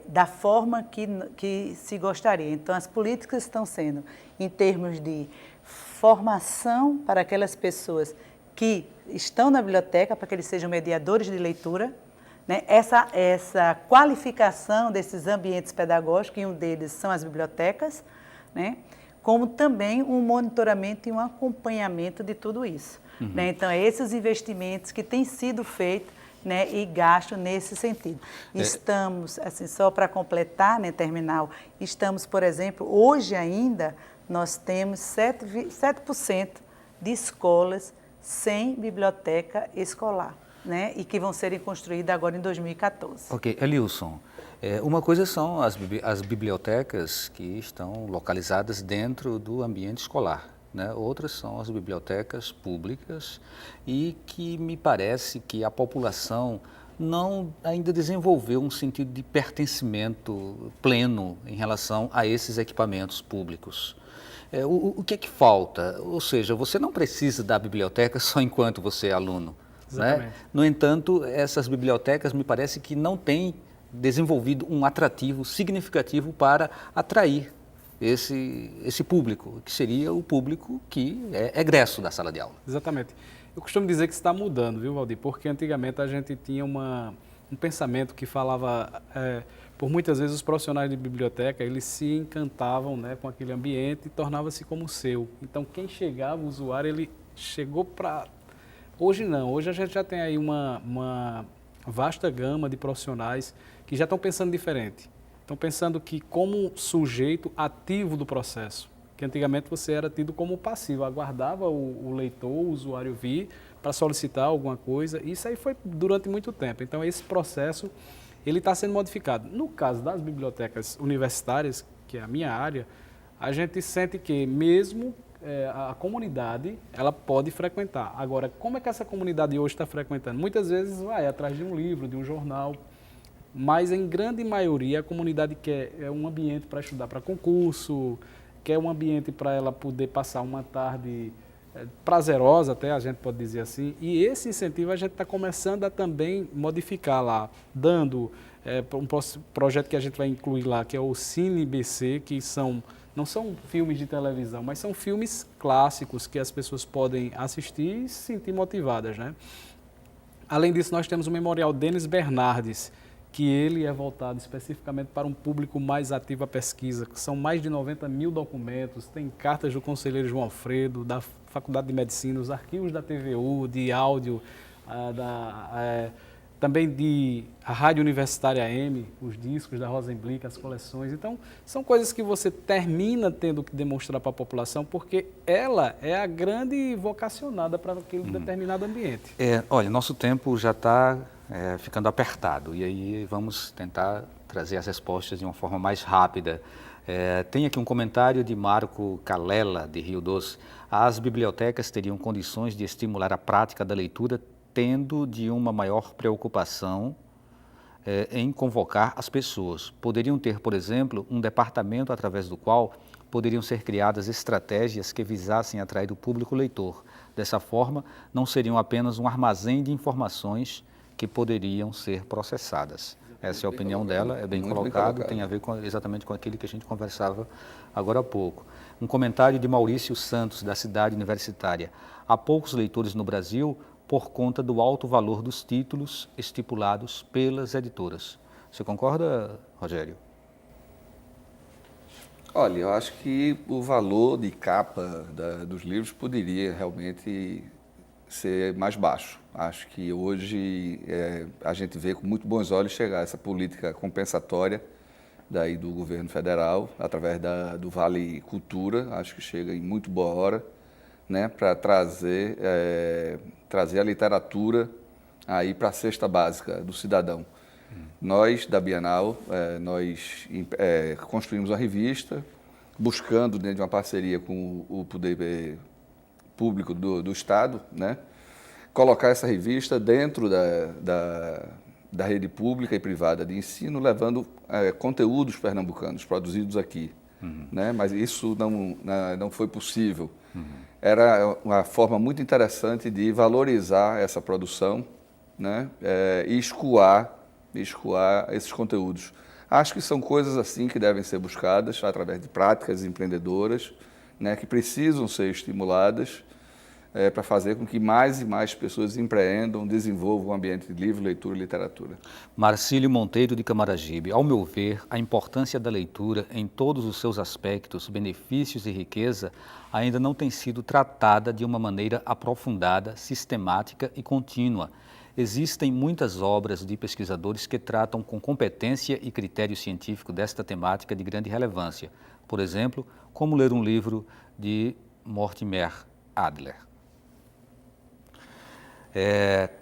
da forma que se gostaria. Então, as políticas estão sendo em termos de formação para aquelas pessoas que estão na biblioteca, para que eles sejam mediadores de leitura, né, essa qualificação desses ambientes pedagógicos, e um deles são as bibliotecas, né, como também um monitoramento e um acompanhamento de tudo isso. Uhum. Né? Então, esses investimentos que têm sido feitos, né, e gasto nesse sentido. Estamos, assim, só para completar, né, terminar, estamos, por exemplo, hoje ainda, nós temos 7% de escolas sem biblioteca escolar, né, e que vão serem construídas agora em 2014. Ok, Elilson, uma coisa são as bibliotecas que estão localizadas dentro do ambiente escolar, né? Outras são as bibliotecas públicas e que me parece que a população não ainda desenvolveu um sentido de pertencimento pleno em relação a esses equipamentos públicos. O que é que falta? Ou seja, você não precisa da biblioteca só enquanto você é aluno. Né? No entanto, essas bibliotecas me parece que não têm desenvolvido um atrativo significativo para atrair esse público, que seria o público que é egresso da sala de aula. Exatamente. Eu costumo dizer que isso está mudando, viu, Valdir? Porque antigamente a gente tinha um pensamento que falava, por muitas vezes os profissionais de biblioteca, eles se encantavam, né, com aquele ambiente e tornava-se como seu. Então, quem chegava, o usuário, ele chegou para... Hoje não, hoje a gente já tem aí uma vasta gama de profissionais que já estão pensando diferente. Estão pensando que como sujeito ativo do processo, que antigamente você era tido como passivo, aguardava o leitor, o usuário vir para solicitar alguma coisa, e isso aí foi durante muito tempo. Então esse processo ele está sendo modificado. No caso das bibliotecas universitárias, que é a minha área, a gente sente que mesmo a comunidade ela pode frequentar. Agora, como é que essa comunidade hoje está frequentando? Muitas vezes vai atrás de um livro, de um jornal, mas em grande maioria a comunidade quer um ambiente para estudar para concurso, quer um ambiente para ela poder passar uma tarde prazerosa, até a gente pode dizer assim, e esse incentivo a gente está começando a também modificar lá, dando um projeto que a gente vai incluir lá, que é o Cine BC, que não são filmes de televisão, mas são filmes clássicos que as pessoas podem assistir e se sentir motivadas, né? Além disso, nós temos o Memorial Denis Bernardes, que ele é voltado especificamente para um público mais ativo à pesquisa, que são mais de 90 mil documentos, tem cartas do conselheiro João Alfredo, da Faculdade de Medicina, os arquivos da TVU, de áudio, também de a Rádio Universitária AM, os discos da Rosenblick, as coleções. Então, são coisas que você termina tendo que demonstrar para a população, porque ela é a grande vocacionada para aquele determinado ambiente. Olha, nosso tempo já está ficando apertado, e aí vamos tentar trazer as respostas de uma forma mais rápida. Tem aqui um comentário de Marco Calela, de Rio Doce. As bibliotecas teriam condições de estimular a prática da leitura, tendo de uma maior preocupação em convocar as pessoas. Poderiam ter, por exemplo, um departamento através do qual poderiam ser criadas estratégias que visassem atrair o público leitor. Dessa forma, não seriam apenas um armazém de informações que poderiam ser processadas. Essa é a opinião dela, é bem colocado, tem a ver exatamente com aquilo que a gente conversava agora há pouco. Um comentário de Maurício Santos, da Cidade Universitária. Há poucos leitores no Brasil por conta do alto valor dos títulos estipulados pelas editoras. Você concorda, Rogério? Olha, eu acho que o valor de capa dos livros poderia realmente ser mais baixo. Acho que hoje a gente vê com muito bons olhos chegar essa política compensatória daí do governo federal, através do Vale Cultura, acho que chega em muito boa hora, né, para trazer a literatura aí para a cesta básica do cidadão. Nós, da Bienal, construímos uma revista, buscando, dentro de uma parceria com o Poder Público do Estado, né, colocar essa revista dentro da rede pública e privada de ensino, levando conteúdos pernambucanos produzidos aqui. Né? Mas isso não foi possível. Era uma forma muito interessante de valorizar essa produção, né? E escoar esses conteúdos. Acho que são coisas assim que devem ser buscadas através de práticas empreendedoras, né, que precisam ser estimuladas para fazer com que mais e mais pessoas empreendam, desenvolvam um ambiente de livre leitura e literatura. Marcílio Monteiro de Camaragibe, ao meu ver, a importância da leitura em todos os seus aspectos, benefícios e riqueza, ainda não tem sido tratada de uma maneira aprofundada, sistemática e contínua. Existem muitas obras de pesquisadores que tratam com competência e critério científico desta temática de grande relevância. Por exemplo, como ler um livro de Mortimer Adler.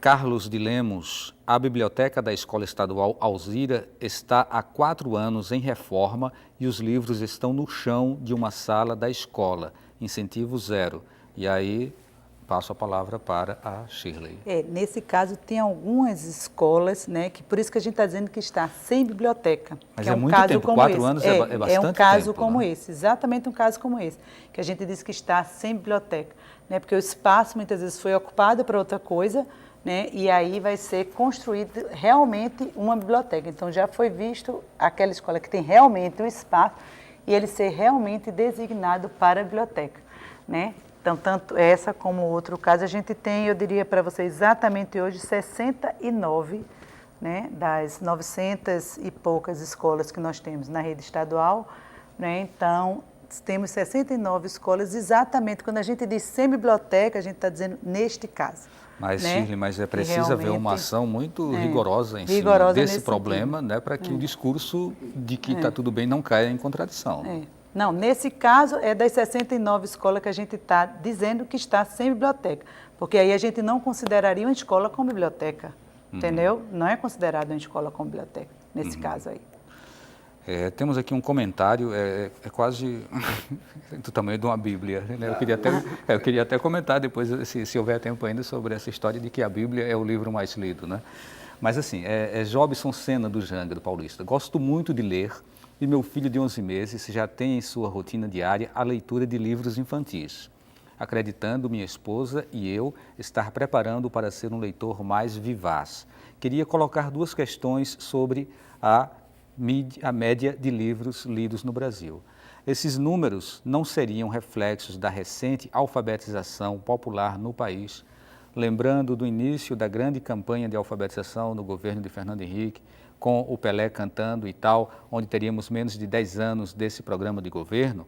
Carlos de Lemos, a biblioteca da Escola Estadual Alzira está há 4 anos em reforma e os livros estão no chão de uma sala da escola, incentivo zero. E aí passo a palavra para a Shirley. Nesse caso tem algumas escolas, né, que por isso que a gente está dizendo que está sem biblioteca. Mas que é muito tempo, 4 anos é bastante tempo. É um caso tempo, como né? esse, exatamente um caso como esse, que a gente diz que está sem biblioteca, né, porque o espaço muitas vezes foi ocupado para outra coisa, né, e aí vai ser construído realmente uma biblioteca. Então já foi visto aquela escola que tem realmente o espaço e ele ser realmente designado para a biblioteca, né? Então, tanto essa como o outro caso, a gente tem, eu diria para vocês, exatamente hoje, 69, né, das 900 e poucas escolas que nós temos na rede estadual, né, então, temos 69 escolas, exatamente, quando a gente diz sem biblioteca, a gente está dizendo neste caso. Mas, né? Shirley, mas é preciso haver uma ação muito rigorosa em rigorosa cima desse nesse problema, sentido. né, para que o discurso de que está tudo bem não caia em contradição. Não, nesse caso é das 69 escolas que a gente está dizendo que está sem biblioteca, porque aí a gente não consideraria uma escola com biblioteca, entendeu? Não é considerada uma escola com biblioteca, nesse caso aí. Temos aqui um comentário, é quase do tamanho de uma Bíblia, né? Eu queria até comentar depois, se houver tempo ainda, sobre essa história de que a Bíblia é o livro mais lido, né? Mas assim, Jobson Sena do Janga, do Paulista. Gosto muito de ler e meu filho de 11 meses já tem em sua rotina diária a leitura de livros infantis, acreditando minha esposa e eu estar preparando para ser um leitor mais vivaz. Queria colocar 2 questões sobre a média de livros lidos no Brasil. Esses números não seriam reflexos da recente alfabetização popular no país, lembrando do início da grande campanha de alfabetização no governo de Fernando Henrique, com o Pelé cantando e tal, onde teríamos menos de 10 anos desse programa de governo?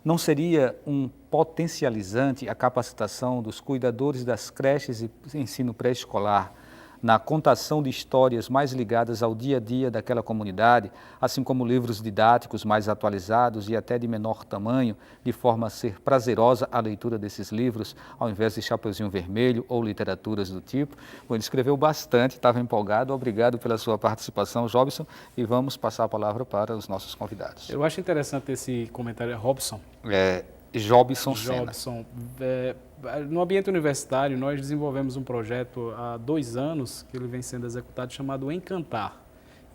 Não seria um potencializante a capacitação dos cuidadores das creches e ensino pré-escolar na contação de histórias mais ligadas ao dia a dia daquela comunidade, assim como livros didáticos mais atualizados e até de menor tamanho, de forma a ser prazerosa a leitura desses livros, ao invés de Chapeuzinho Vermelho ou literaturas do tipo? Bom, ele escreveu bastante, estava empolgado. Obrigado pela sua participação, Jobson, e vamos passar a palavra para os nossos convidados. Eu acho interessante esse comentário, Robson. Jobson Sena. Jobson, no ambiente universitário, nós desenvolvemos um projeto há 2 anos, que ele vem sendo executado, chamado Encantar,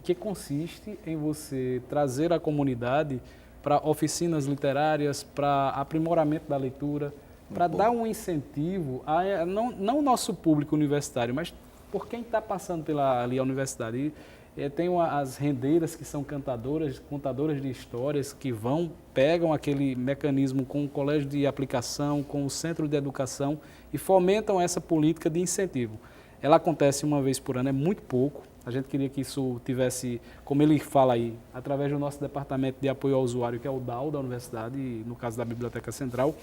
que consiste em você trazer a comunidade para oficinas literárias, para aprimoramento da leitura, para dar um incentivo, não o nosso público universitário, mas por quem está passando ali a universidade. Tem as rendeiras que são contadoras de histórias que pegam aquele mecanismo com o colégio de aplicação, com o centro de educação e fomentam essa política de incentivo. Ela acontece uma vez por ano, é muito pouco. A gente queria que isso tivesse, como ele fala aí, através do nosso departamento de apoio ao usuário, que é o DAO da universidade, e no caso da Biblioteca Central,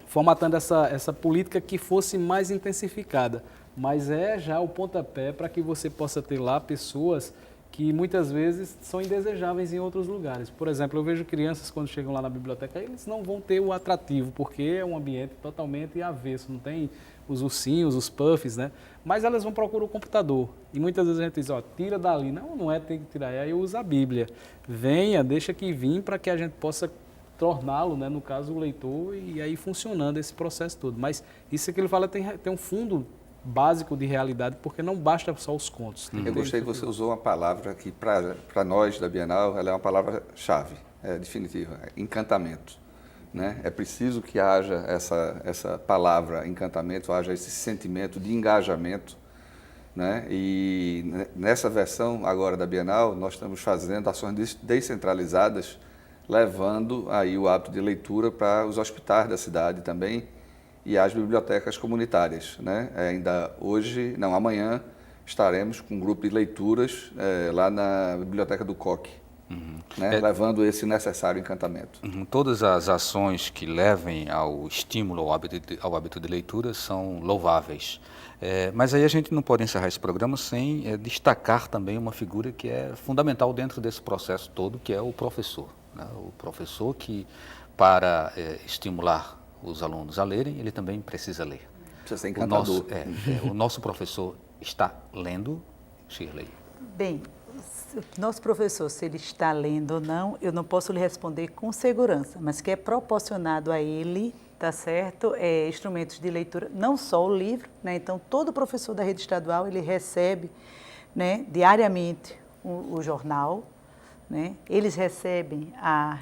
formatando essa política que fosse mais intensificada. Mas é já o pontapé para que você possa ter lá pessoas que muitas vezes são indesejáveis em outros lugares. Por exemplo, eu vejo crianças quando chegam lá na biblioteca, eles não vão ter o atrativo, porque é um ambiente totalmente avesso, não tem os ursinhos, os puffs, né? Mas elas vão procurar o computador. E muitas vezes a gente diz, ó, tira dali. Não, não é, tem que tirar. Aí eu uso a Bíblia. Venha, deixa que vir para que a gente possa torná-lo, né, no caso, o leitor, e aí funcionando esse processo todo. Mas isso que ele fala tem um fundo básico de realidade, porque não basta só os contos. Eu gostei que você usou uma palavra que, para nós da Bienal, ela é uma palavra-chave, é definitiva, é encantamento. Né? É preciso que haja essa palavra encantamento, haja esse sentimento de engajamento. Né? E nessa versão agora da Bienal, nós estamos fazendo ações descentralizadas, levando aí o hábito de leitura para os hospitais da cidade também, e as bibliotecas comunitárias. Né? Ainda hoje, não, amanhã, estaremos com um grupo de leituras lá na Biblioteca do Coque, né? Levando esse necessário encantamento. Todas as ações que levem ao estímulo ao hábito de leitura são louváveis. Mas aí a gente não pode encerrar esse programa sem destacar também uma figura que é fundamental dentro desse processo todo, que é o professor. Né? O professor que, para estimular os alunos a lerem, ele também precisa ler. Precisa ser encantador. O nosso professor está lendo, Shirley? Bem, nosso professor, se ele está lendo ou não, eu não posso lhe responder com segurança, mas que é proporcionado a ele, tá certo? Instrumentos de leitura, não só o livro, né? Então, todo professor da rede estadual, ele recebe, né, diariamente o jornal, né? Eles recebem a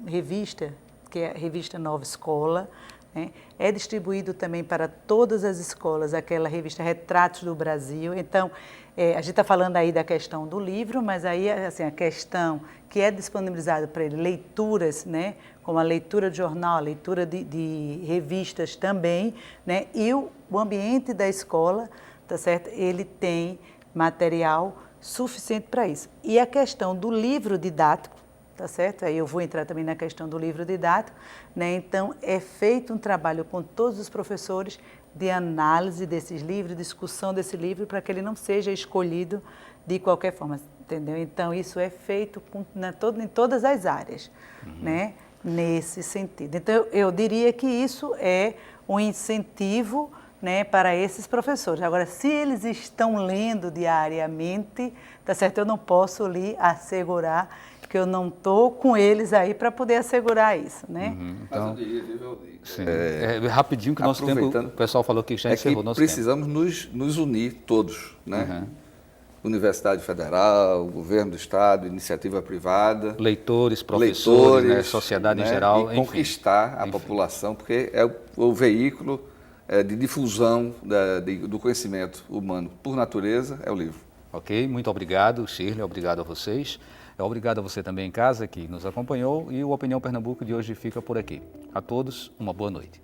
revista, que é a revista Nova Escola, né? É distribuído também para todas as escolas aquela revista Retratos do Brasil. Então, a gente está falando aí da questão do livro, mas aí assim, a questão que é disponibilizada para ele, leituras, né? Como a leitura de jornal, a leitura de revistas também, né? E o ambiente da escola, tá certo? Ele tem material suficiente para isso. E a questão do livro didático, tá certo? Aí eu vou entrar também na questão do livro didático, né? Então, é feito um trabalho com todos os professores de análise desses livros, discussão desse livro, para que ele não seja escolhido de qualquer forma, entendeu? Então, isso é feito em todas as áreas, né? Nesse sentido. Então, eu diria que isso é um incentivo, né, para esses professores. Agora, se eles estão lendo diariamente, tá certo? Eu não posso lhe assegurar, porque eu não estou com eles aí para poder assegurar isso, né? Então, rapidinho que nosso tempo, o pessoal falou que já encerrou nosso precisamos nos unir todos, né? Universidade Federal, Governo do Estado, iniciativa privada. Leitores, professores, né, sociedade, né, em geral. E conquistar a população, porque é o veículo de difusão do conhecimento humano por natureza, é o livro. Ok, muito obrigado, Shirley, obrigado a vocês. Obrigado a você também em casa que nos acompanhou, e o Opinião Pernambuco de hoje fica por aqui. A todos, uma boa noite.